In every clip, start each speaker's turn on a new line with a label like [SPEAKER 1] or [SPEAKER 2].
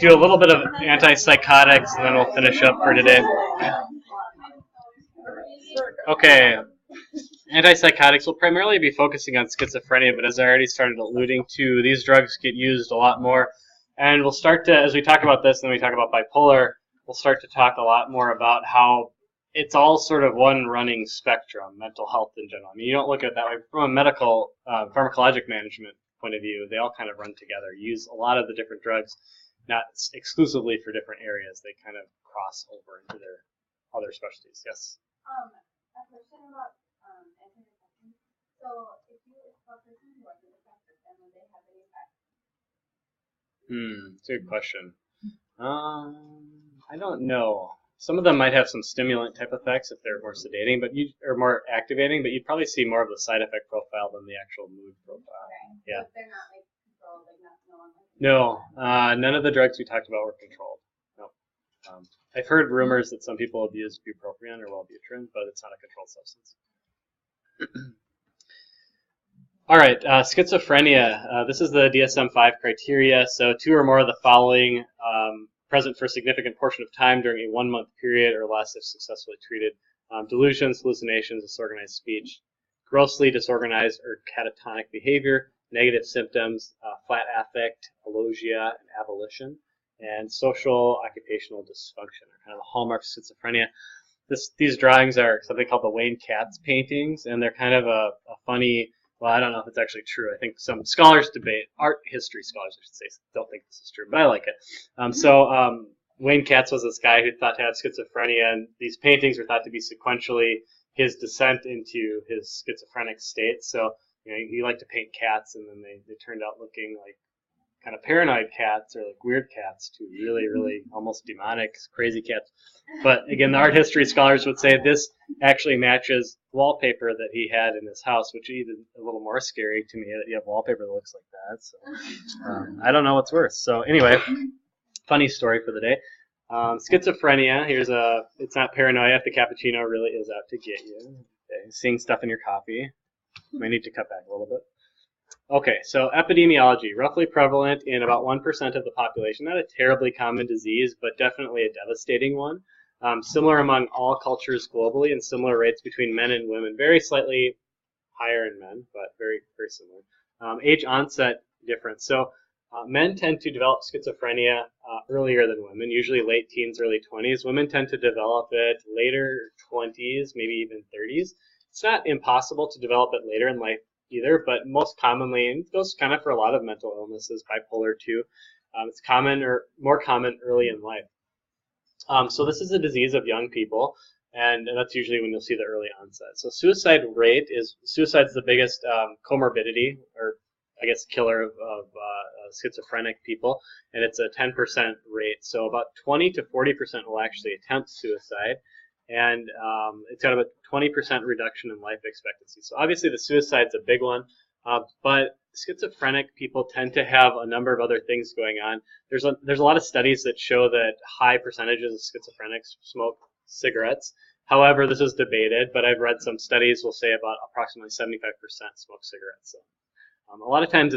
[SPEAKER 1] do a little bit of antipsychotics, and then we'll finish up for today. Okay. Antipsychotics will primarily be focusing on schizophrenia, but as I already started alluding to, these drugs get used a lot more. And we'll start to, as we talk about this and then we talk about bipolar, we'll start to talk a lot more about how it's all sort of one running spectrum, mental health in general. I mean, you don't look at it that way. From a medical pharmacologic management point of view, they all kind of run together. You use a lot of the different drugs, not exclusively for different areas. They kind of cross over into their other specialties. Yes?
[SPEAKER 2] A question about antidepressants. So, if a person who wasn't affected, then would they have any effect?
[SPEAKER 1] It's a good question. I don't know. Some of them might have some stimulant type effects if they're more sedating, or more activating, but you'd probably see more of the side effect profile than the actual mood profile.
[SPEAKER 2] Okay.
[SPEAKER 1] Yeah.
[SPEAKER 2] But they're not like controlled, like no one.
[SPEAKER 1] No, none of the drugs we talked about were controlled. No. I've heard rumors that some people abuse bupropion or Wellbutrin, but it's not a controlled substance. All right, schizophrenia. This is the DSM-5 criteria. So 2 or more of the following present for a significant portion of time during a 1-month period or less if successfully treated. Delusions, hallucinations, disorganized speech, grossly disorganized or catatonic behavior, negative symptoms, flat affect, alogia, and abolition, and social occupational dysfunction are kind of the hallmarks of schizophrenia. These drawings are something called the Wayne Katz paintings, and they're kind of a funny. Well, I don't know if it's actually true. I think some scholars debate, art history scholars, I should say, don't think this is true, but I like it. Wayne Katz was this guy who thought to have schizophrenia, and these paintings were thought to be sequentially his descent into his schizophrenic state. So, he liked to paint cats, and then they turned out looking like kind of paranoid cats or like weird cats to really, really almost demonic, crazy cats. But again, the art history scholars would say this actually matches wallpaper that he had in his house, which is even a little more scary to me that you have wallpaper that looks like that. So I don't know what's worse. So anyway, funny story for the day. Schizophrenia, it's not paranoia if the cappuccino really is out to get you. Okay, seeing stuff in your coffee. Might need to cut back a little bit. Okay, so epidemiology, roughly prevalent in about 1% of the population. Not a terribly common disease, but definitely a devastating one. Similar among all cultures globally, and similar rates between men and women. Very slightly higher in men, but very, very similar. Age onset difference. So men tend to develop schizophrenia earlier than women, usually late teens, early 20s. Women tend to develop it later 20s, maybe even 30s. It's not impossible to develop it later in life either, but most commonly, and it goes kind of for a lot of mental illnesses, bipolar too, it's common or more common early in life. So this is a disease of young people, and that's usually when you'll see the early onset. So suicide's the biggest comorbidity, or I guess killer of schizophrenic people, and it's a 10% rate. So about 20 to 40% will actually attempt suicide, and it's got about 20% reduction in life expectancy. So obviously the suicide's a big one, but schizophrenic people tend to have a number of other things going on. There's a lot of studies that show that high percentages of schizophrenics smoke cigarettes. However, this is debated, but I've read some studies will say about approximately 75% smoke cigarettes. So, a lot of times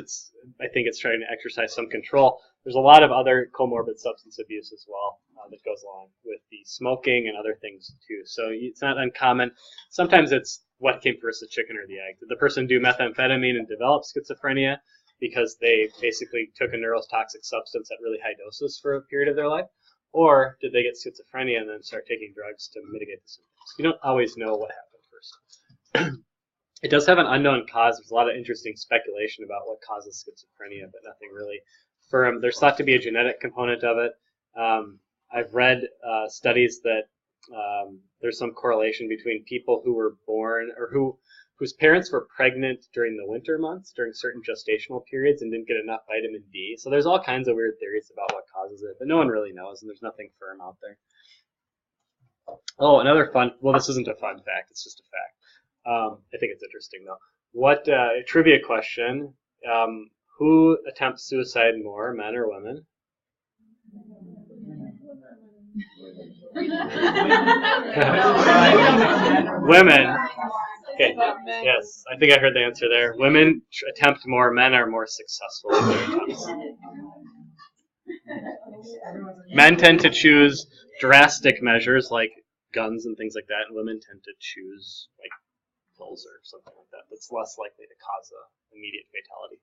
[SPEAKER 1] I think it's trying to exercise some control. There's a lot of other comorbid substance abuse as well that goes along with the smoking and other things too. So it's not uncommon. Sometimes it's what came first, the chicken or the egg. Did the person do methamphetamine and develop schizophrenia because they basically took a neurotoxic substance at really high doses for a period of their life? Or did they get schizophrenia and then start taking drugs to mitigate the symptoms? You don't always know what happened first. It does have an unknown cause. There's a lot of interesting speculation about what causes schizophrenia, but nothing really firm. There's thought to be a genetic component of it. I've read studies that there's some correlation between people who were born or whose parents were pregnant during the winter months, during certain gestational periods, and didn't get enough vitamin D. So there's all kinds of weird theories about what causes it, but no one really knows, and there's nothing firm out there. Oh, another this isn't a fun fact, it's just a fact. I think it's interesting though. What trivia question? Who attempts suicide more, men or women? Women. Okay. Yes, I think I heard the answer there. Women attempt more. Men are more successful in their attempts. Men tend to choose drastic measures like guns and things like that, and women tend to choose like pills or something like that. That's less likely to cause an immediate fatality.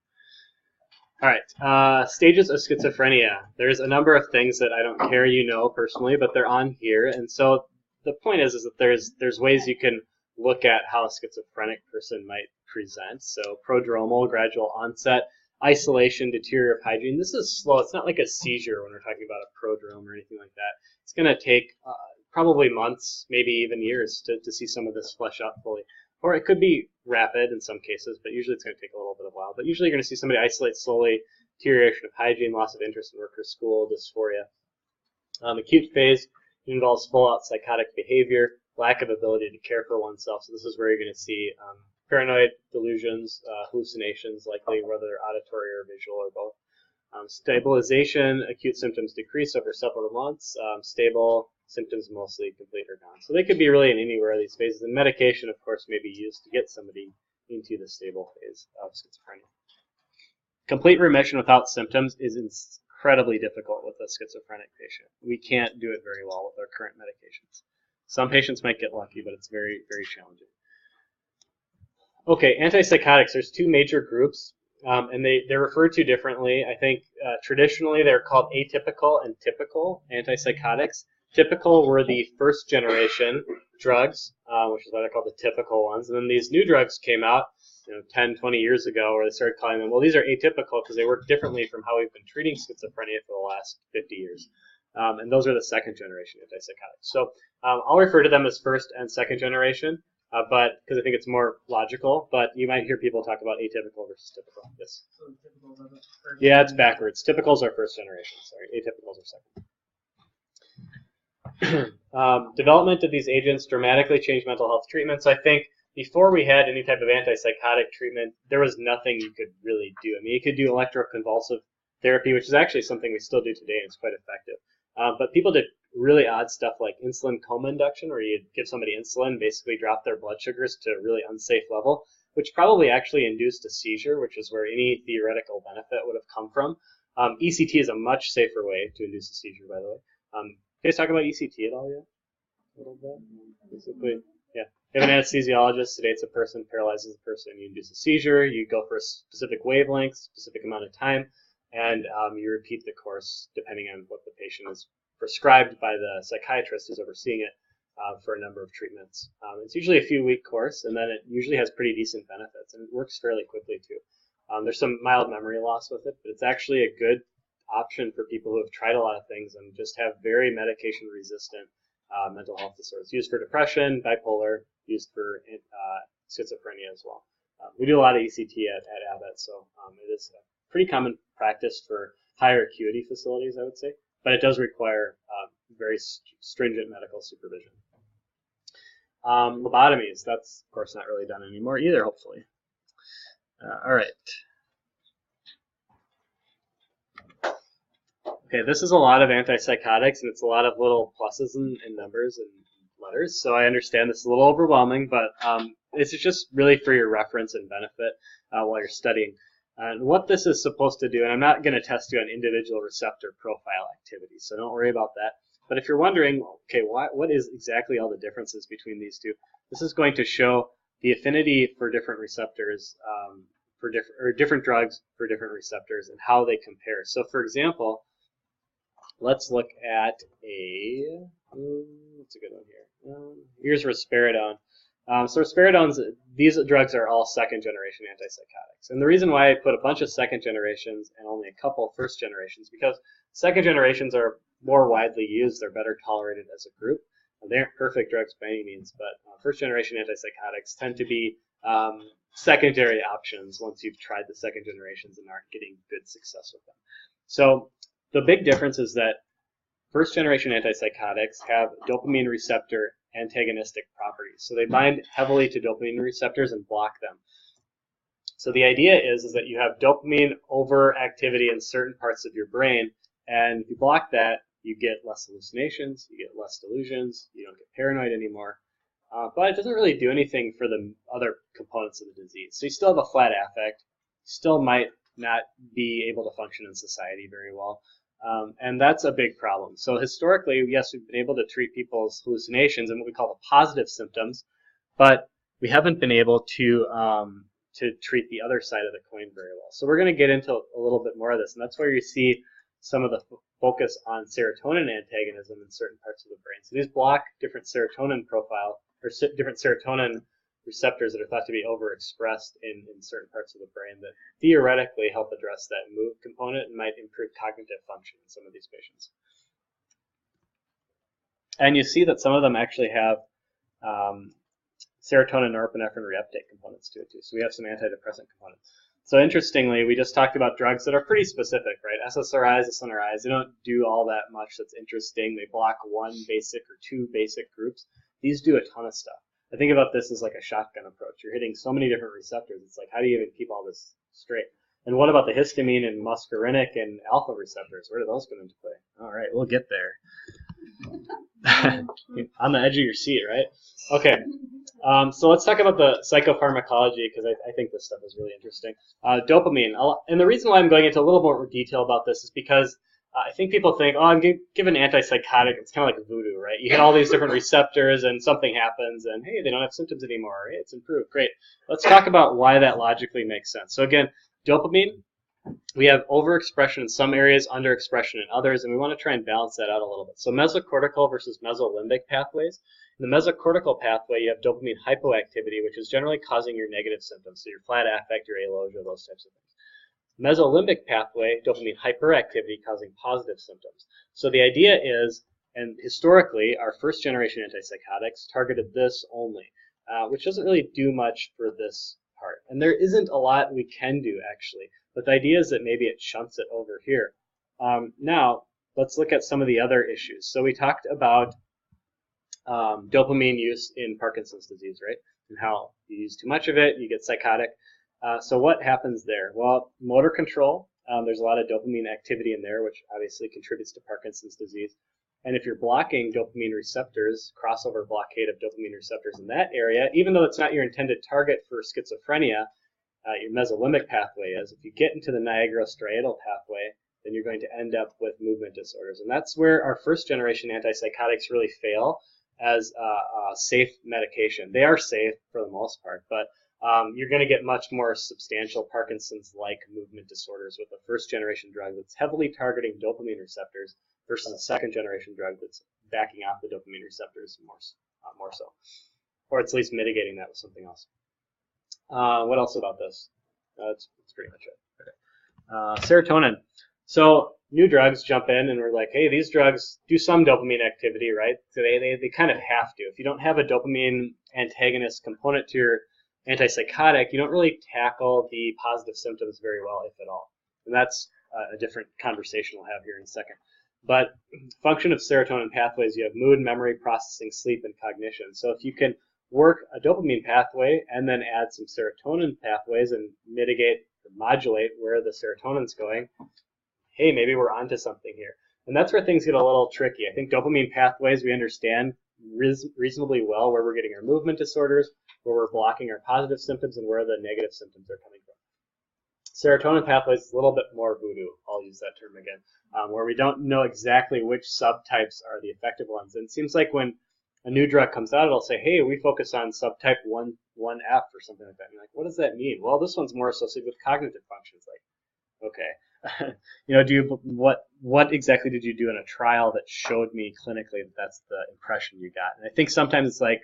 [SPEAKER 1] All right, stages of schizophrenia. There's a number of things that I don't care you know personally, but they're on here. And so the point is that there's ways you can look at how a schizophrenic person might present. So prodromal, gradual onset, isolation, deterioration of hygiene. This is slow. It's not like a seizure when we're talking about a prodrome or anything like that. It's going to take probably months, maybe even years to see some of this flesh out fully. Or it could be rapid in some cases, but usually it's going to take a little bit of a while. But usually you're going to see somebody isolate slowly, deterioration of hygiene, loss of interest in work or school, dysphoria. Acute phase involves full-out psychotic behavior, lack of ability to care for oneself. So this is where you're going to see paranoid delusions, hallucinations, likely whether they're auditory or visual or both. Stabilization, acute symptoms decrease over several months. Stable symptoms mostly complete or gone. So they could be really in anywhere of these phases. And medication, of course, may be used to get somebody into the stable phase of schizophrenia. Complete remission without symptoms is incredibly difficult with a schizophrenic patient. We can't do it very well with our current medications. Some patients might get lucky, but it's very, very challenging. Okay, antipsychotics. There's two major groups, and they're referred to differently. I think traditionally they're called atypical and typical antipsychotics. Typical were the first generation drugs, which is why they're called the typical ones. And then these new drugs came out 10, 20 years ago, where they started calling them, well, these are atypical because they work differently from how we've been treating schizophrenia for the last 50 years. And those are the second generation antipsychotics. So I'll refer to them as first and second generation, but because I think it's more logical. But you might hear people talk about atypical versus typical. Yes.
[SPEAKER 3] So typical are the first.
[SPEAKER 1] Yeah, it's backwards. Typicals are first generation. Sorry, atypicals are second. Development of these agents dramatically changed mental health treatments. I think before we had any type of antipsychotic treatment, there was nothing you could really do. I mean, you could do electroconvulsive therapy, which is actually something we still do today, and it's quite effective. But people did really odd stuff like insulin coma induction, where you'd give somebody insulin, basically drop their blood sugars to a really unsafe level, which probably actually induced a seizure, which is where any theoretical benefit would have come from. ECT is a much safer way to induce a seizure, by the way. You guys talk about ECT at all yet? A little bit? Basically, yeah. If an anesthesiologist sedates a person, paralyzes a person, you induce a seizure, you go for a specific wavelength, specific amount of time, and you repeat the course depending on what the patient is prescribed by the psychiatrist who's overseeing it for a number of treatments. It's usually a few-week course, and then it usually has pretty decent benefits, and it works fairly quickly too. There's some mild memory loss with it, but it's actually a good option for people who have tried a lot of things and just have very medication-resistant mental health disorders. Used for depression, bipolar, used for schizophrenia as well. We do a lot of ECT at Abbott, so it is a pretty common practice for higher acuity facilities, I would say, but it does require very stringent medical supervision. Lobotomies, that's, of course, not really done anymore either, hopefully. All right. Okay, this is a lot of antipsychotics, and it's a lot of little pluses and numbers and letters, so I understand this is a little overwhelming, but this is just really for your reference and benefit while you're studying. And what this is supposed to do, and I'm not going to test you on individual receptor profile activities, so don't worry about that. But if you're wondering, okay, what is exactly all the differences between these two, this is going to show the affinity for different receptors, for different drugs for different receptors, and how they compare. So, for example, let's look at what's a good one here? Here's risperidone. So risperidones, these drugs are all second generation antipsychotics. And the reason why I put a bunch of second generations and only a couple first generations, because second generations are more widely used, they're better tolerated as a group. They aren't perfect drugs by any means, but first generation antipsychotics tend to be secondary options once you've tried the second generations and aren't getting good success with them. So the big difference is that first generation antipsychotics have dopamine receptor antagonistic properties. So they bind heavily to dopamine receptors and block them. So the idea is that you have dopamine overactivity in certain parts of your brain, and if you block that, you get less hallucinations, you get less delusions, you don't get paranoid anymore. But it doesn't really do anything for the other components of the disease. So you still have a flat affect, you still might not be able to function in society very well. And that's a big problem. So historically, yes, we've been able to treat people's hallucinations and what we call the positive symptoms, but we haven't been able to treat the other side of the coin very well. So we're going to get into a little bit more of this, and that's where you see some of the focus on serotonin antagonism in certain parts of the brain. So these block different serotonin profile, or different serotonin receptors that are thought to be overexpressed in certain parts of the brain that theoretically help address that mood component and might improve cognitive function in some of these patients. And you see that some of them actually have serotonin, norepinephrine reuptake components to it too. So we have some antidepressant components. So interestingly, we just talked about drugs that are pretty specific, right? SSRIs, SNRIs, they don't do all that much that's interesting. They block one basic or two basic groups. These do a ton of stuff. I think about this as like a shotgun approach. You're hitting so many different receptors. It's like, how do you even keep all this straight? And what about the histamine and muscarinic and alpha receptors? Where do those come into play? All right, we'll get there. On the edge of your seat, right? Okay. So let's talk about the psychopharmacology, because I think this stuff is really interesting. Dopamine. And the reason why I'm going into a little more detail about this is because I think people think, oh, I'm given antipsychotic, it's kind of like voodoo, right? You hit all these different receptors and something happens and, hey, they don't have symptoms anymore. Hey, it's improved. Great. Let's talk about why that logically makes sense. So again, dopamine, we have overexpression in some areas, underexpression in others, and we want to try and balance that out a little bit. So mesocortical versus mesolimbic pathways. In the mesocortical pathway, you have dopamine hypoactivity, which is generally causing your negative symptoms, so your flat affect, your alogia, those types of things. Mesolimbic pathway, dopamine hyperactivity causing positive symptoms. So the idea is, and historically, our first generation antipsychotics targeted this only, which doesn't really do much for this part. And there isn't a lot we can do, actually. But the idea is that maybe it shunts it over here. Now, let's look at some of the other issues. So we talked about dopamine use in Parkinson's disease, right? And how you use too much of it, you get psychotic. So what happens there? Well, motor control, there's a lot of dopamine activity in there, which obviously contributes to Parkinson's disease. And if you're blocking dopamine receptors, crossover blockade of dopamine receptors in that area, even though it's not your intended target for schizophrenia, your mesolimbic pathway is, if you get into the nigrostriatal pathway, then you're going to end up with movement disorders. And that's where our first generation antipsychotics really fail as a safe medication. They are safe for the most part, but you're going to get much more substantial Parkinson's-like movement disorders with a first-generation drug that's heavily targeting dopamine receptors versus a second-generation drug that's backing off the dopamine receptors more so. Or it's at least mitigating that with something else. What else about this? That's pretty much it. Okay. Serotonin. So new drugs jump in and we're like, hey, these drugs do some dopamine activity, right? So they kind of have to. If you don't have a dopamine antagonist component to your antipsychotic, you don't really tackle the positive symptoms very well, if at all. And that's a different conversation we'll have here in a second. But function of serotonin pathways, you have mood, memory, processing, sleep, and cognition. So if you can work a dopamine pathway and then add some serotonin pathways and mitigate or modulate where the serotonin's going, hey, maybe we're onto something here. And that's where things get a little tricky. I think dopamine pathways, we understand reasonably well where we're getting our movement disorders, where we're blocking our positive symptoms, and where the negative symptoms are coming from. Serotonin pathways is a little bit more voodoo, I'll use that term again, where we don't know exactly which subtypes are the effective ones. And it seems like when a new drug comes out, it'll say, hey, we focus on subtype 1F or something like that. And you're like, what does that mean? Well, this one's more associated with cognitive functions. Like, okay. What exactly did you do in a trial that showed me clinically that that's the impression you got? And I think sometimes it's like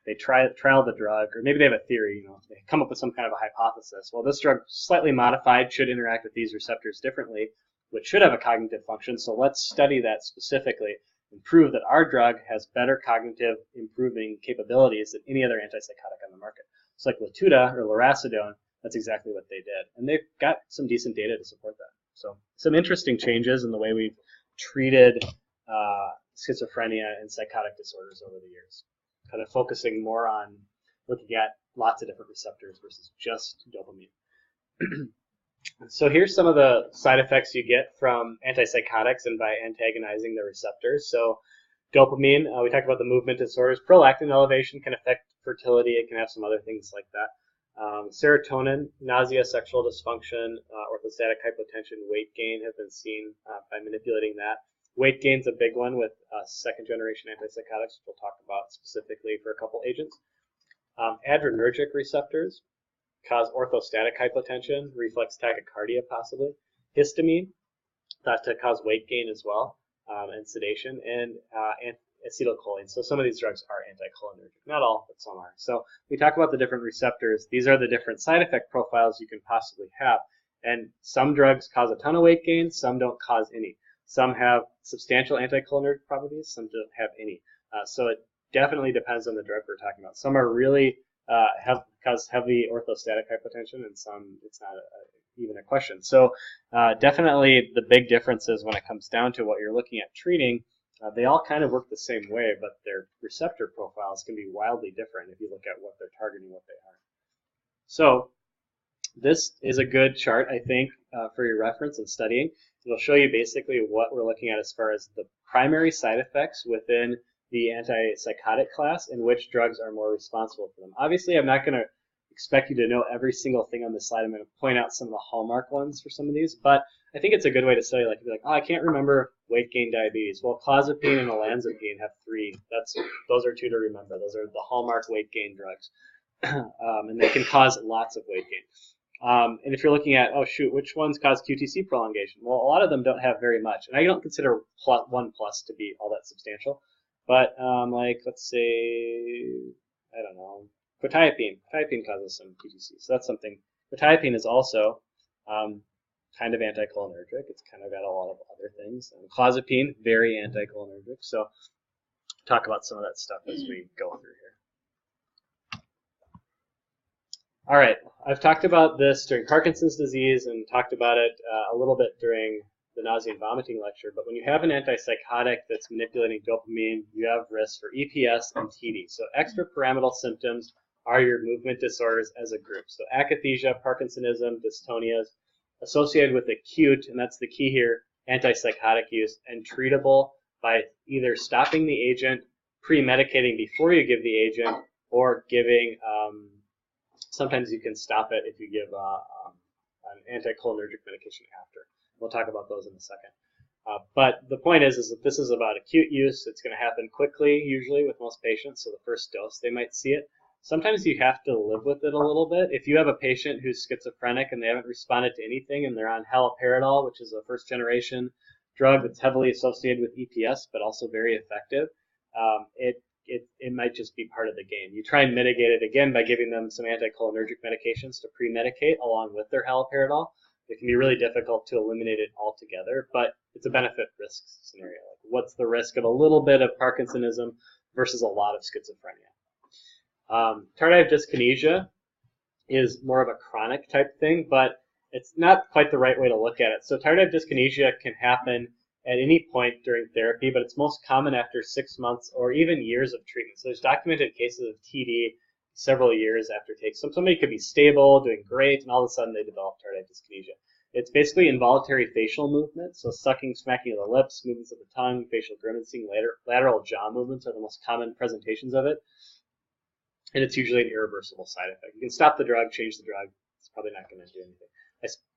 [SPEAKER 1] they trial the drug, or maybe they have a theory, they come up with some kind of a hypothesis. Well, this drug, slightly modified, should interact with these receptors differently, which should have a cognitive function, so let's study that specifically and prove that our drug has better cognitive improving capabilities than any other antipsychotic on the market. So like Latuda or lurasidone, that's exactly what they did. And they've got some decent data to support that. So some interesting changes in the way we've treated schizophrenia and psychotic disorders over the years. Kind of focusing more on looking at lots of different receptors versus just dopamine. So here's some of the side effects you get from antipsychotics and by antagonizing the receptors. So dopamine, we talked about the movement disorders. Prolactin elevation can affect fertility. It can have some other things like that. Serotonin, nausea, sexual dysfunction, orthostatic hypotension, weight gain have been seen by manipulating that. Weight gain's a big one with second-generation antipsychotics, which we'll talk about specifically for a couple agents. Adrenergic receptors cause orthostatic hypotension, reflex tachycardia possibly. Histamine, thought to cause weight gain as well, and sedation, and acetylcholine. So some of these drugs are anticholinergic. Not all, but some are. So we talk about the different receptors. These are the different side effect profiles you can possibly have. And some drugs cause a ton of weight gain, some don't cause any. Some have substantial anticholinergic properties, some don't have any. So it definitely depends on the drug we're talking about. Some are really cause heavy orthostatic hypotension, and some it's not even a question. So definitely the big differences when it comes down to what you're looking at treating. They all kind of work the same way, but their receptor profiles can be wildly different if you look at what they're targeting, what they are. So this is a good chart, I think, for your reference and studying. It'll show you basically what we're looking at as far as the primary side effects within the antipsychotic class and which drugs are more responsible for them. Obviously, I'm not going to expect you to know every single thing on this slide. I'm going to point out some of the hallmark ones for some of these, but I think it's a good way to study. Like, you'd be like, oh, I can't remember weight gain diabetes. Well, clozapine and olanzapine have 3. Those are 2 to remember. Those are the hallmark weight gain drugs, and they can cause lots of weight gain. And if you're looking at, oh shoot, which ones cause QTC prolongation? Well, a lot of them don't have very much, and I don't consider 1+ to be all that substantial. But like, let's say, I don't know, quetiapine. Quetiapine causes some QTC, so that's something. Quetiapine is also kind of anticholinergic. It's kind of got a lot of other things. And clozapine, very anticholinergic. So talk about some of that stuff as we go through here. All right, I've talked about this during Parkinson's disease and talked about it a little bit during the nausea and vomiting lecture, but when you have an antipsychotic that's manipulating dopamine, you have risk for EPS and TD. So extrapyramidal symptoms are your movement disorders as a group. So akathisia, Parkinsonism, dystonias, associated with acute, and that's the key here, antipsychotic use, and treatable by either stopping the agent, pre-medicating before you give the agent, or giving, sometimes you can stop it if you give an anticholinergic medication after. We'll talk about those in a second. But the point is that this is about acute use. It's going to happen quickly, usually, with most patients. So the first dose, they might see it. Sometimes you have to live with it a little bit. If you have a patient who's schizophrenic and they haven't responded to anything and they're on haloperidol, which is a first-generation drug that's heavily associated with EPS but also very effective, it might just be part of the game. You try and mitigate it, again, by giving them some anticholinergic medications to pre-medicate along with their haloperidol. It can be really difficult to eliminate it altogether, but it's a benefit-risk scenario. Like, what's the risk of a little bit of Parkinsonism versus a lot of schizophrenia? Tardive dyskinesia is more of a chronic type thing, but it's not quite the right way to look at it. So tardive dyskinesia can happen at any point during therapy, but it's most common after 6 months or even years of treatment. So there's documented cases of TD several years after take. So somebody could be stable, doing great, and all of a sudden they develop tardive dyskinesia. It's basically involuntary facial movement, so sucking, smacking of the lips, movements of the tongue, facial grimacing, lateral jaw movements are the most common presentations of it. And it's usually an irreversible side effect. You can stop the drug, change the drug. It's probably not going to do anything.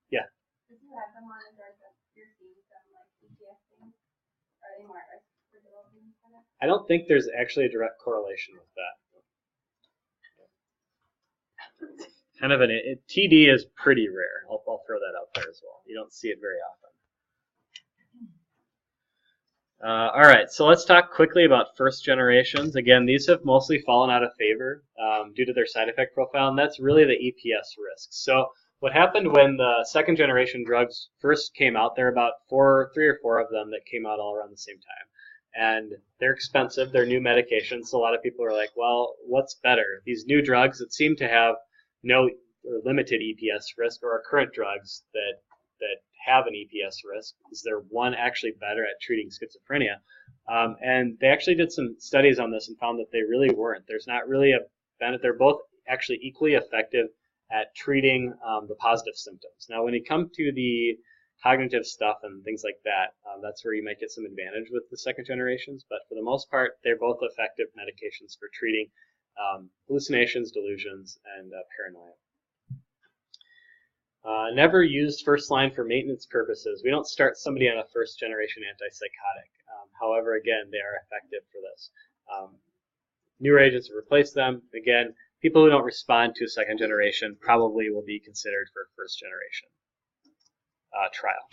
[SPEAKER 1] Yeah?
[SPEAKER 2] If you have them on a drug that you're seeing some like EPS things, are they more at risk for developing kind of?
[SPEAKER 1] I don't think there's actually a direct correlation with that. Kind of TD is pretty rare. I'll throw that out there as well. You don't see it very often. All right, so let's talk quickly about first generations. Again, these have mostly fallen out of favor due to their side effect profile, and that's really the EPS risk. So what happened when the second generation drugs first came out, there are about 3 or 4 of them that came out all around the same time. And they're expensive, they're new medications, so a lot of people are like, well, what's better? These new drugs that seem to have no or limited EPS risk, or our current drugs that have an EPS risk, is there one actually better at treating schizophrenia? And they actually did some studies on this and found that they really weren't. There's not really a benefit. They're both actually equally effective at treating the positive symptoms. Now, when you come to the cognitive stuff and things like that, that's where you might get some advantage with the second generations. But for the most part, they're both effective medications for treating hallucinations, delusions, and paranoia. Never used first line for maintenance purposes. We don't start somebody on a first generation antipsychotic. However, again, they are effective for this. Newer agents have replaced them. Again, people who don't respond to a second generation probably will be considered for a first generation trial.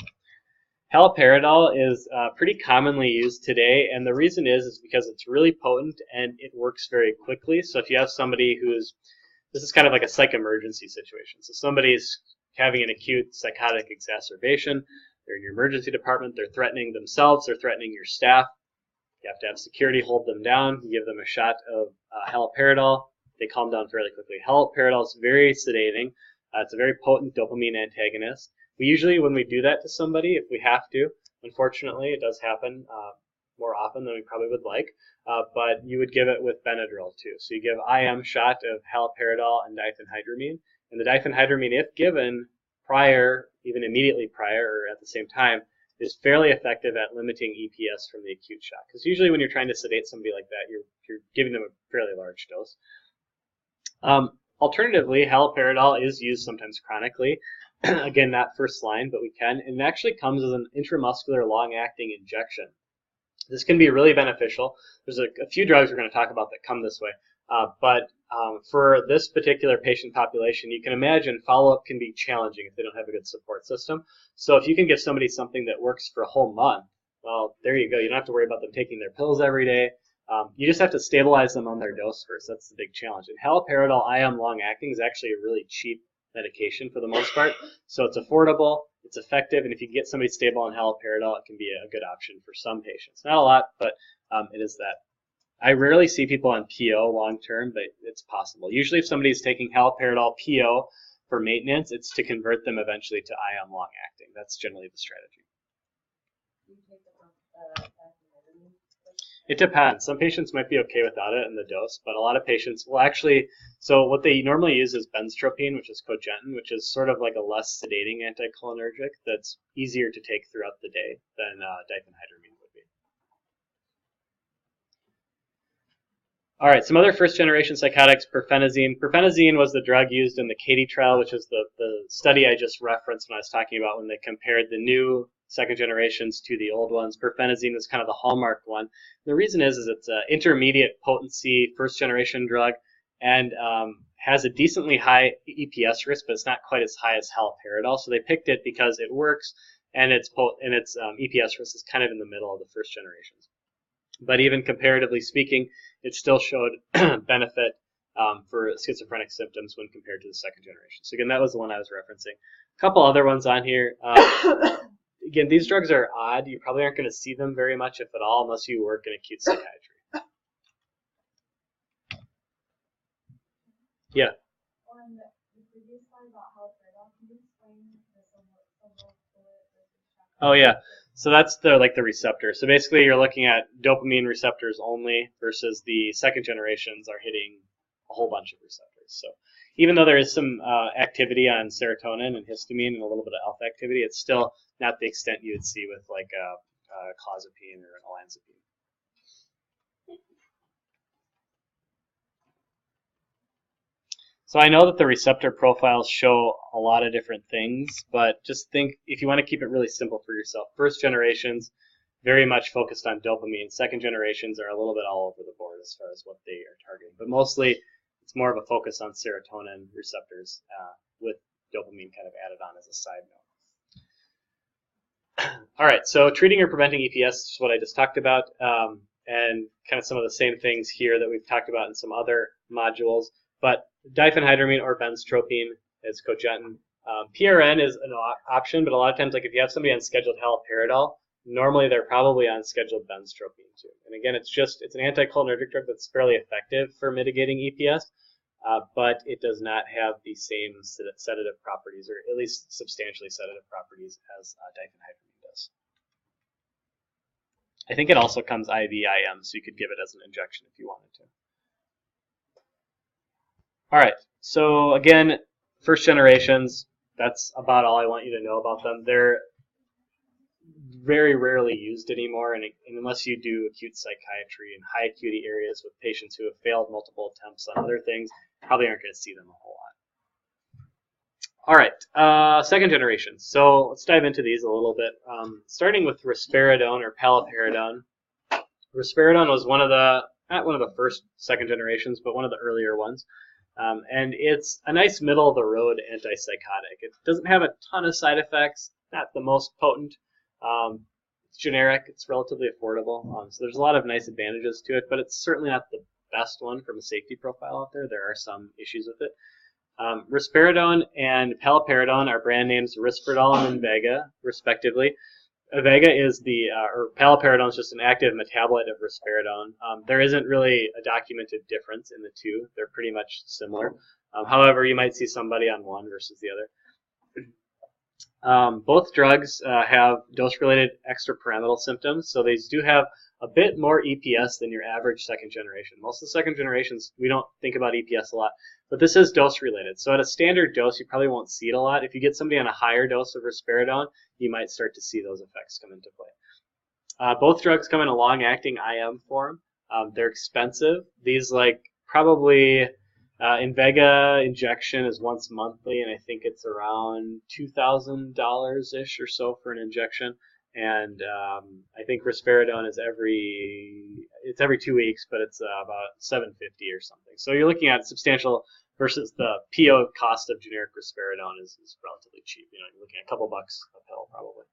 [SPEAKER 1] Haloperidol is pretty commonly used today, and the reason is because it's really potent and it works very quickly. So if you have somebody this is kind of like a psych emergency situation. So somebody's having an acute psychotic exacerbation, they're in your emergency department, they're threatening themselves, they're threatening your staff. You have to have security hold them down. You give them a shot of haloperidol. They calm down fairly quickly. Haloperidol is very sedating. It's a very potent dopamine antagonist. We usually, when we do that to somebody, if we have to, unfortunately, it does happen more often than we probably would like, but you would give it with Benadryl too. So you give IM shot of haloperidol and diphenhydramine. And the diphenhydramine, if given prior, even immediately prior or at the same time, is fairly effective at limiting EPS from the acute shock. Because usually when you're trying to sedate somebody like that, you're giving them a fairly large dose. Alternatively, haloperidol is used sometimes chronically. Again, not first line, but we can. And it actually comes as an intramuscular long-acting injection. This can be really beneficial. There's a few drugs we're going to talk about that come this way. But for this particular patient population, you can imagine follow-up can be challenging if they don't have a good support system. So if you can give somebody something that works for a whole month, well, there you go. You don't have to worry about them taking their pills every day. You just have to stabilize them on their dose first. That's the big challenge. And haloperidol IM long-acting is actually a really cheap medication for the most part. So it's affordable, it's effective, and if you can get somebody stable on haloperidol, it can be a good option for some patients. Not a lot, but it is that. I rarely see people on PO long-term, but it's possible. Usually if somebody's taking haloperidol PO for maintenance, it's to convert them eventually to IM long-acting. That's generally the strategy. It depends. Some patients might be okay without it in the dose, but a lot of patients will actually, so what they normally use is benztropine, which is cogentin, which is sort of like a less sedating anticholinergic that's easier to take throughout the day than diphenhydramine would be. All right, some other first-generation psychotics, perfenazine. Perfenazine was the drug used in the CATIE trial, which is the study I just referenced when I was talking about when they compared the new second generations to the old ones. Perfenazine is kind of the hallmark one. The reason is it's an intermediate potency first-generation drug and has a decently high EPS risk, but it's not quite as high as haloperidol. So they picked it because it works and its EPS risk is kind of in the middle of the first generations. But even comparatively speaking, it still showed benefit for schizophrenic symptoms when compared to the second generation. So again, that was the one I was referencing. A couple other ones on here. Again, these drugs are odd. You probably aren't going to see them very much, if at all, unless you work in acute psychiatry. Yeah.
[SPEAKER 2] On the previous slide about haloperidol, can you explain the
[SPEAKER 1] Oh yeah. So that's the receptor. So basically, you're looking at dopamine receptors only, versus the second generations are hitting a whole bunch of receptors. So even though there is some activity on serotonin and histamine and a little bit of alpha activity, it's still not the extent you would see with like clozapine or an Olanzapine. So I know that the receptor profiles show a lot of different things, but just think, if you want to keep it really simple for yourself, first generations, very much focused on dopamine. Second generations are a little bit all over the board as far as what they are targeting. But mostly, it's more of a focus on serotonin receptors with dopamine kind of added on as a side note. All right, so treating or preventing EPS is what I just talked about, and kind of some of the same things here that we've talked about in some other modules. But diphenhydramine or benztropine is cogentin. PRN is an option, but a lot of times, like if you have somebody on scheduled haloperidol, normally they're probably on scheduled benztropine too. And again, it's an anticholinergic drug that's fairly effective for mitigating EPS, but it does not have the same sedative properties, or at least substantially sedative properties, as diphenhydramine does. I think it also comes IV IM, so you could give it as an injection if you wanted to. All right, so again, first generations, that's about all I want you to know about them. They're very rarely used anymore, and unless you do acute psychiatry in high acuity areas with patients who have failed multiple attempts on other things, probably aren't going to see them a whole All right, second generation. So let's dive into these a little bit. Starting with risperidone or paliperidone. Risperidone was not one of the first second generations, but one of the earlier ones. And it's a nice middle of the road antipsychotic. It doesn't have a ton of side effects, not the most potent. It's generic, it's relatively affordable. So there's a lot of nice advantages to it, but it's certainly not the best one from a safety profile out there. There are some issues with it. Risperidone and paliperidone are brand names Risperdal and Invega, respectively. Invega is or paliperidone is just an active metabolite of risperidone. There isn't really a documented difference in the two. They're pretty much similar. However, you might see somebody on one versus the other. Both drugs have dose-related extrapyramidal symptoms, so these do have a bit more EPS than your average second generation. Most of the second generations, we don't think about EPS a lot, but this is dose-related. So at a standard dose, you probably won't see it a lot. If you get somebody on a higher dose of risperidone, you might start to see those effects come into play. Both drugs come in a long-acting IM form. They're expensive. These probably Invega injection is once monthly, and I think it's around $2,000-ish or so for an injection. And I think risperidone is every 2 weeks, but it's about $750 or something. So you're looking at substantial versus the PO cost of generic risperidone is relatively cheap. You're looking at a couple bucks a pill probably.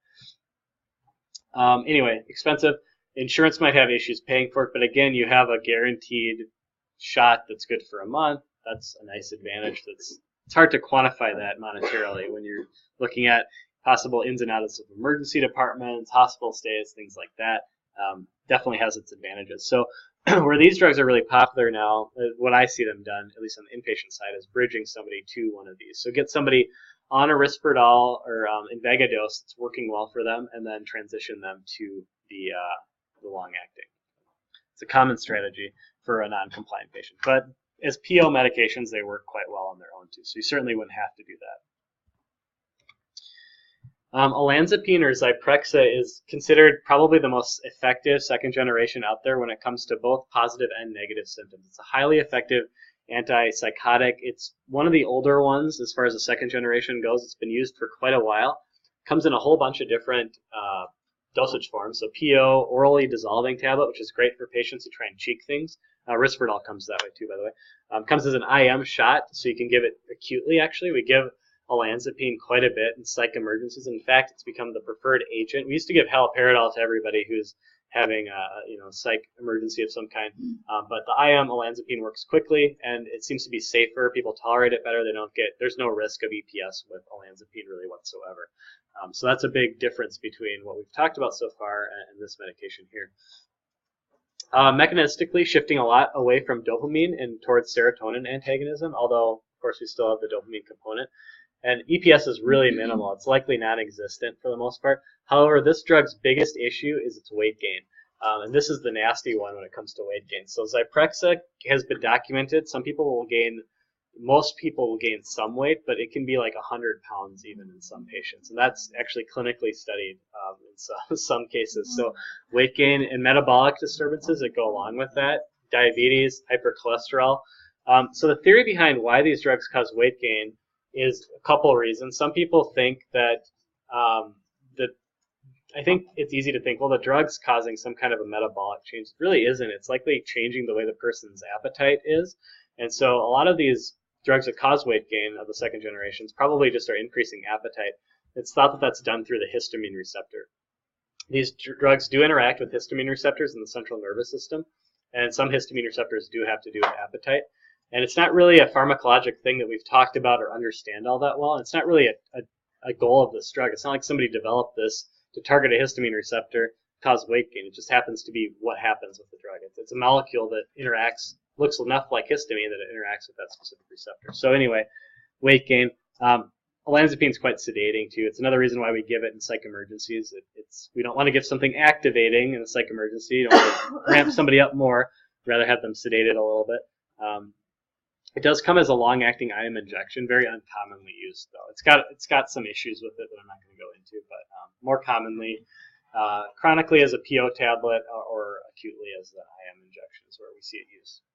[SPEAKER 1] Anyway, expensive. Insurance might have issues paying for it, but again, you have a guaranteed shot that's good for a month. That's a nice advantage. It's hard to quantify that monetarily when you're looking at possible ins and outs of emergency departments, hospital stays, things like that. Definitely has its advantages. So where these drugs are really popular now, what I see them done, at least on the inpatient side, is bridging somebody to one of these. So get somebody on a Risperdal or Invega dose that's working well for them, and then transition them to the long-acting. It's a common strategy for a non-compliant patient. But as PO medications, they work quite well on their own too. So you certainly wouldn't have to do that. Olanzapine or Zyprexa is considered probably the most effective second generation out there when it comes to both positive and negative symptoms. It's a highly effective antipsychotic. It's one of the older ones as far as the second generation goes. It's been used for quite a while. Comes in a whole bunch of different dosage forms. So PO, orally dissolving tablet, which is great for patients who try and cheek things. Risperdal comes that way too, by the way. Comes as an IM shot, so you can give it acutely, actually. We give Olanzapine quite a bit in psych emergencies. In fact, it's become the preferred agent. We used to give Haloperidol to everybody who's having a psych emergency of some kind, but the IM Olanzapine works quickly, and it seems to be safer. People tolerate it better. There's no risk of EPS with Olanzapine really whatsoever. So that's a big difference between what we've talked about so far and this medication here. Mechanistically, shifting a lot away from dopamine and towards serotonin antagonism, although, of course, we still have the dopamine component. And EPS is really minimal. It's likely non-existent for the most part. However, this drug's biggest issue is its weight gain. And this is the nasty one when it comes to weight gain. So Zyprexa has been documented. Most people will gain some weight, but it can be like 100 pounds even in some patients. And that's actually clinically studied in some cases. So weight gain and metabolic disturbances that go along with that, diabetes, hypercholesterol. So the theory behind why these drugs cause weight gain is a couple reasons. Some people think that I think it's easy to think, well, the drug's causing some kind of a metabolic change. It really isn't. It's likely changing the way the person's appetite is. And so a lot of these drugs that cause weight gain of the second generations probably just are increasing appetite. It's thought that that's done through the histamine receptor. These drugs do interact with histamine receptors in the central nervous system, and some histamine receptors do have to do with appetite. And it's not really a pharmacologic thing that we've talked about or understand all that well. It's not really a goal of this drug. It's not like somebody developed this to target a histamine receptor, cause weight gain. It just happens to be what happens with the drug. It's a molecule that looks enough like histamine that it interacts with that specific receptor. So anyway, weight gain. Olanzapine is quite sedating too. It's another reason why we give it in psych emergencies. We don't want to give something activating in a psych emergency. You don't want to ramp somebody up more. Rather have them sedated a little bit. It does come as a long-acting IM injection, very uncommonly used though. It's got some issues with it that I'm not going to go into, but more commonly, chronically as a PO tablet or acutely as the IM injection is where we see it used.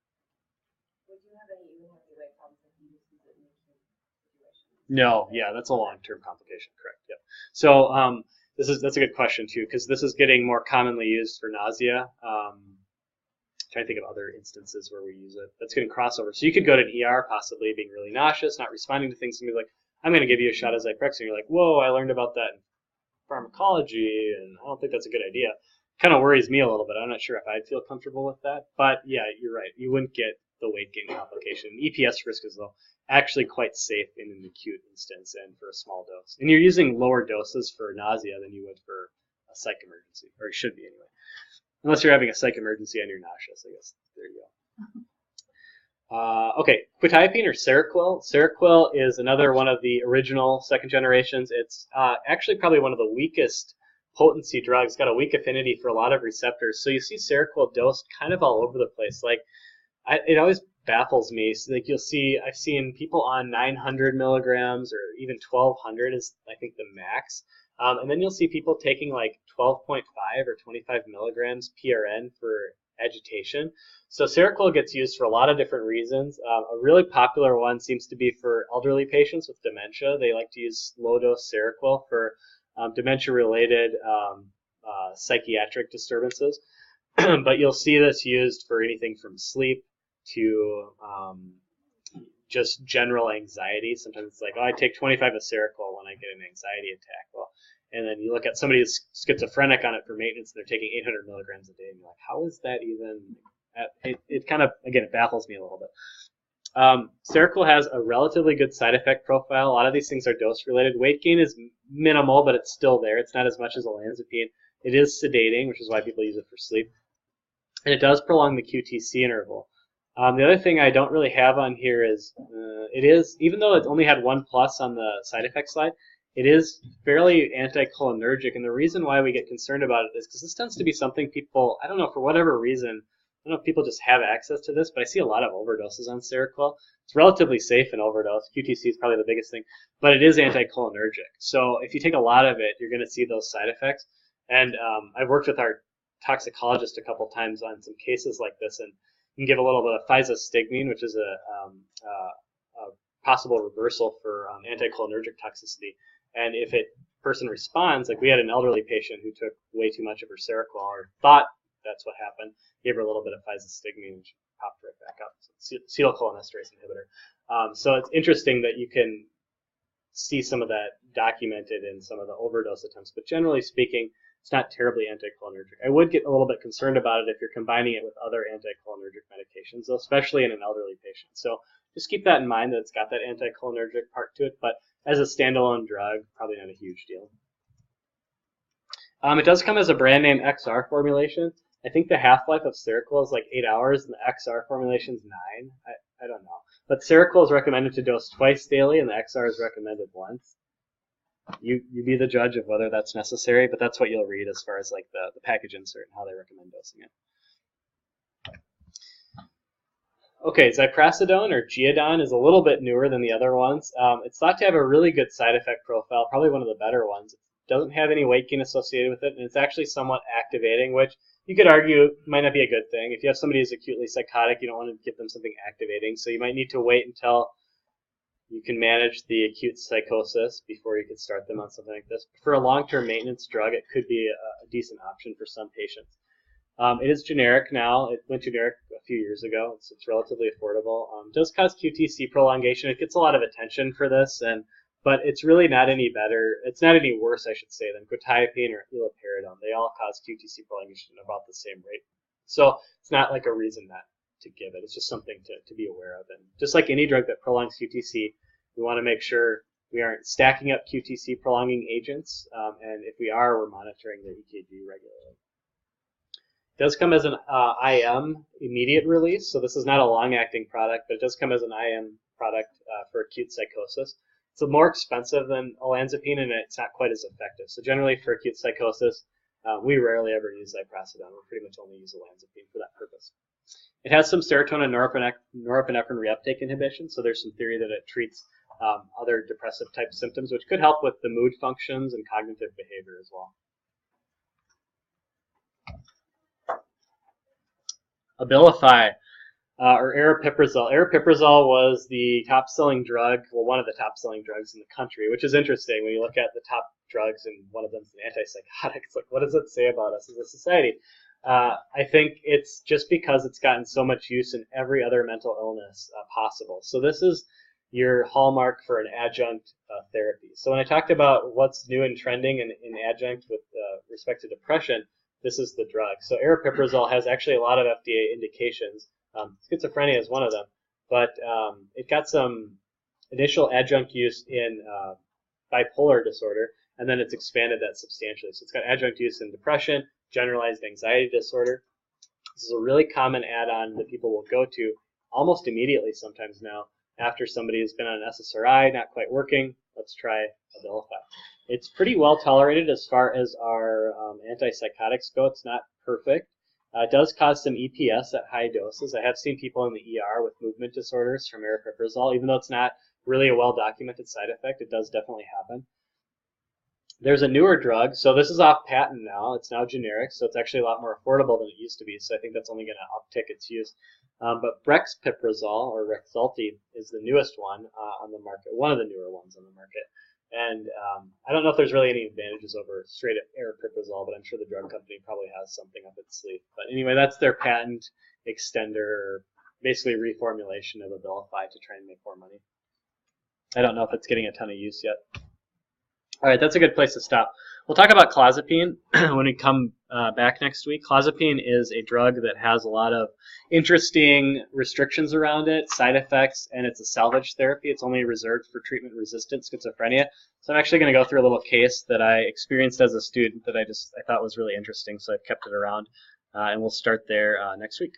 [SPEAKER 2] Would you have any even heavy weight problems if you use it in acute situations?
[SPEAKER 1] No, yeah, that's a long-term complication, correct? Yep. So that's a good question too, because this is getting more commonly used for nausea. Trying to think of other instances where we use it. That's getting crossover. So you could go to an ER possibly being really nauseous, not responding to things, and be like, I'm going to give you a shot of Zyprexa. And you're like, whoa, I learned about that in pharmacology, and I don't think that's a good idea. Kind of worries me a little bit. I'm not sure if I'd feel comfortable with that. But yeah, you're right. You wouldn't get the weight gain complication. EPS risk is, though, actually quite safe in an acute instance and for a small dose. And you're using lower doses for nausea than you would for a psych emergency, or you should be anyway. Unless you're having a psych emergency and you're nauseous, I guess. There you go. Okay, quetiapine or Seroquel. Seroquel is another one of the original second generations. It's actually probably one of the weakest potency drugs. It's got a weak affinity for a lot of receptors. So you see Seroquel dosed kind of all over the place. Like, it always baffles me. So like I've seen people on 900 milligrams or even 1200 is I think the max. And then you'll see people taking like 12.5 or 25 milligrams PRN for agitation. So Seroquel gets used for a lot of different reasons. A really popular one seems to be for elderly patients with dementia. They like to use low-dose Seroquel for dementia-related psychiatric disturbances. But you'll see this used for anything from sleep to just general anxiety. Sometimes it's like, oh, I take 25 of Seroquel when I get an anxiety attack. Well, and then you look at somebody who's schizophrenic on it for maintenance, and they're taking 800 milligrams a day, and you're like, how is that even? It kind of, again, it baffles me a little bit. Seroquel has a relatively good side effect profile. A lot of these things are dose related. Weight gain is minimal, but it's still there. It's not as much as Olanzapine. It is sedating, which is why people use it for sleep. And it does prolong the QTC interval. The other thing I don't really have on here is even though it only had 1+ on the side effect slide, it is fairly anticholinergic. And the reason why we get concerned about it is because this tends to be something people, I don't know, for whatever reason, I don't know if people just have access to this, but I see a lot of overdoses on Seroquel. It's relatively safe in overdose. QTC is probably the biggest thing, but it is anticholinergic. So if you take a lot of it, you're going to see those side effects. And I've worked with our toxicologist a couple times on some cases like this, and you can give a little bit of physostigmine, which is a possible reversal for anticholinergic toxicity. And if a person responds, like we had an elderly patient who took way too much of her Seroquel or thought that's what happened, gave her a little bit of physostigmine and she popped right back up. So acetylcholinesterase inhibitor. So it's interesting that you can see some of that documented in some of the overdose attempts, but generally speaking, it's not terribly anticholinergic. I would get a little bit concerned about it if you're combining it with other anticholinergic medications, though, especially in an elderly patient. So just keep that in mind that it's got that anticholinergic part to it, but as a standalone drug, probably not a huge deal. It does come as a brand name XR formulation. I think the half-life of Seroquel is like 8 hours, and the XR formulation is 9. I don't know. But Seroquel is recommended to dose twice daily, and the XR is recommended once. You be the judge of whether that's necessary, but that's what you'll read as far as like the package insert and how they recommend dosing it. Okay, Zyprexa or Geodon is a little bit newer than the other ones. It's thought to have a really good side effect profile, probably one of the better ones. It doesn't have any weight gain associated with it, and it's actually somewhat activating, which you could argue might not be a good thing. If you have somebody who's acutely psychotic, you don't want to give them something activating, so you might need to wait until you can manage the acute psychosis before you could start them on something like this. For a long-term maintenance drug, it could be a decent option for some patients. It is generic now. It went generic a few years ago, so it's relatively affordable. It does cause QTC prolongation. It gets a lot of attention for this, but it's really not any better. It's not any worse, I should say, than quetiapine or Haloperidol. They all cause QTC prolongation at about the same rate. So it's not like a reason not to give it. It's just something to be aware of. And just like any drug that prolongs QTC, we want to make sure we aren't stacking up QTC prolonging agents. And if we are, we're monitoring the EKG regularly. It does come as an IM immediate release, so this is not a long-acting product, but it does come as an IM product for acute psychosis. It's more expensive than Olanzapine, and it's not quite as effective. So generally for acute psychosis, we rarely ever use Zyprexa. We pretty much only use Olanzapine for that purpose. It has some serotonin norepinephrine reuptake inhibition, so there's some theory that it treats other depressive type symptoms, which could help with the mood functions and cognitive behavior as well. Abilify. or aripiprazole. Aripiprazole was the top-selling drug, well, one of the top-selling drugs in the country, which is interesting when you look at the top drugs and one of them is an antipsychotic. It's like, what does it say about us as a society? I think it's just because it's gotten so much use in every other mental illness possible. So this is your hallmark for an adjunct therapy. So when I talked about what's new and trending in adjunct with respect to depression, this is the drug. So aripiprazole has actually a lot of FDA indications. Schizophrenia is one of them, but it got some initial adjunct use in bipolar disorder, and then it's expanded that substantially. So it's got adjunct use in depression, generalized anxiety disorder. This is a really common add-on that people will go to almost immediately sometimes now after somebody has been on an SSRI, not quite working. Let's try Abilify. It's pretty well tolerated as far as our antipsychotics go. It's not perfect. It does cause some EPS at high doses. I have seen people in the ER with movement disorders from aripiprazole. Even though it's not really a well-documented side effect, it does definitely happen. There's a newer drug. So this is off patent now. It's now generic, so it's actually a lot more affordable than it used to be. So I think that's only going to uptick its use. But brexpiprazole, or Rexulti, is the newest one on the market, one of the newer ones on the market. And I don't know if there's really any advantages over straight aripiprazole, but I'm sure the drug company probably has something up its sleeve. But anyway, that's their patent extender, basically reformulation of Abilify to try and make more money. I don't know if it's getting a ton of use yet. All right, that's a good place to stop. We'll talk about clozapine when we come back next week. Clozapine is a drug that has a lot of interesting restrictions around it, side effects, and it's a salvage therapy. It's only reserved for treatment-resistant schizophrenia. So I'm actually going to go through a little case that I experienced as a student that I thought was really interesting, so I've kept it around. And we'll start there next week.